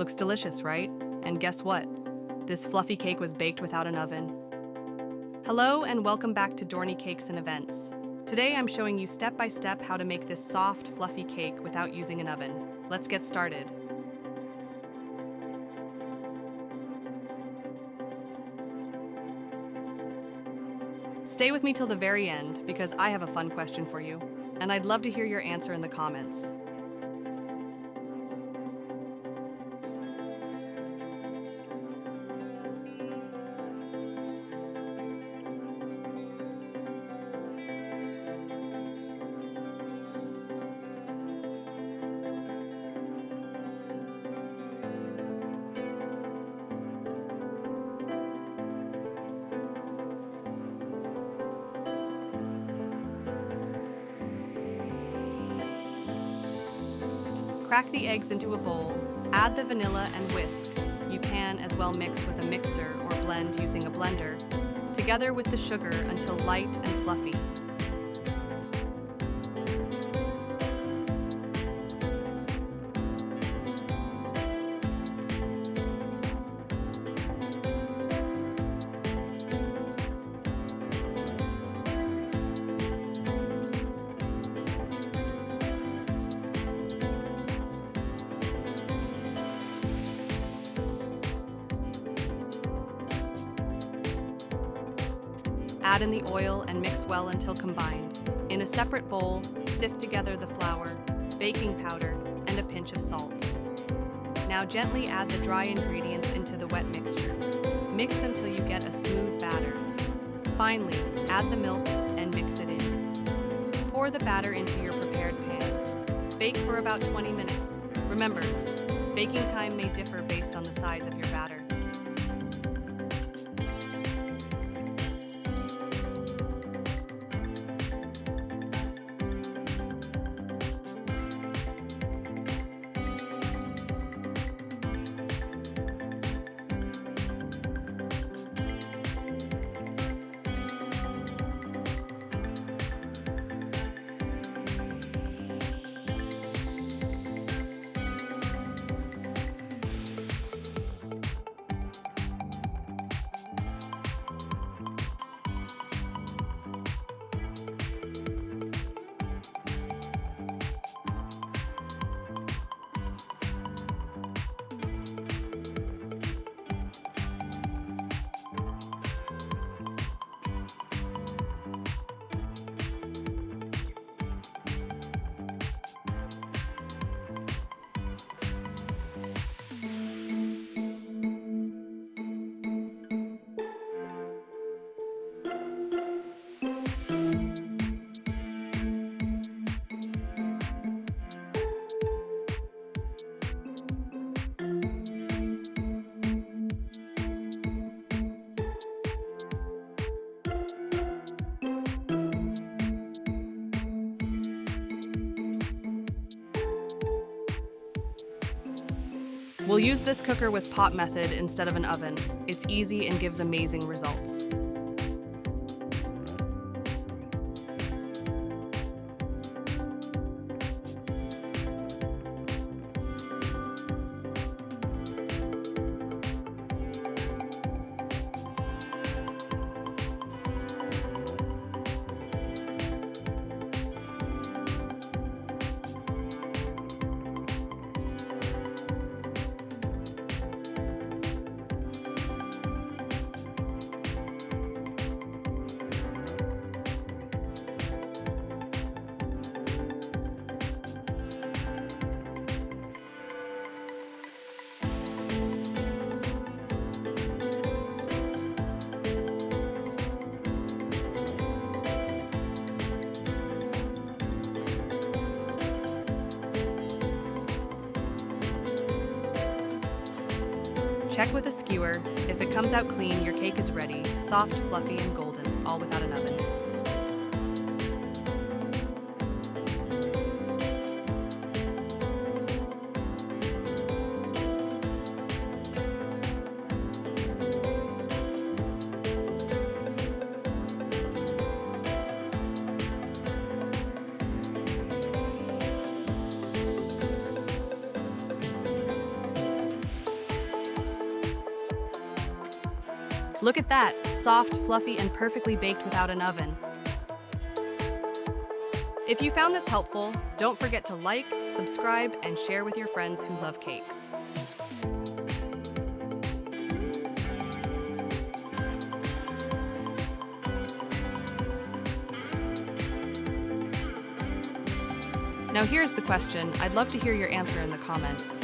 Looks delicious, right? And guess what? This fluffy cake was baked without an oven. Hello and welcome back to DornieCakes&Events. Today I'm showing you step by step how to make this soft, fluffy cake without using an oven. Let's get started. Stay with me till the very end because I have a fun question for you, and I'd love to hear your answer in the comments. Crack the eggs into a bowl, add the vanilla and whisk. You can as well mix with a mixer or blend using a blender, together with the sugar until light and fluffy. Add in the oil and mix well until combined. In a separate bowl, sift together the flour, baking powder, and a pinch of salt. Now gently add the dry ingredients into the wet mixture. Mix until you get a smooth batter. Finally, add the milk and mix it in. Pour the batter into your prepared pan. Bake for about 20 minutes. Remember, baking time may differ based on the size of your batter. We'll use this cooker with pot method instead of an oven. It's easy and gives amazing results. Check with a skewer. If it comes out clean, your cake is ready, soft, fluffy, and golden, all without an oven. Look at that, soft, fluffy, and perfectly baked without an oven. If you found this helpful, don't forget to like, subscribe, and share with your friends who love cakes. Now here's the question. I'd love to hear your answer in the comments.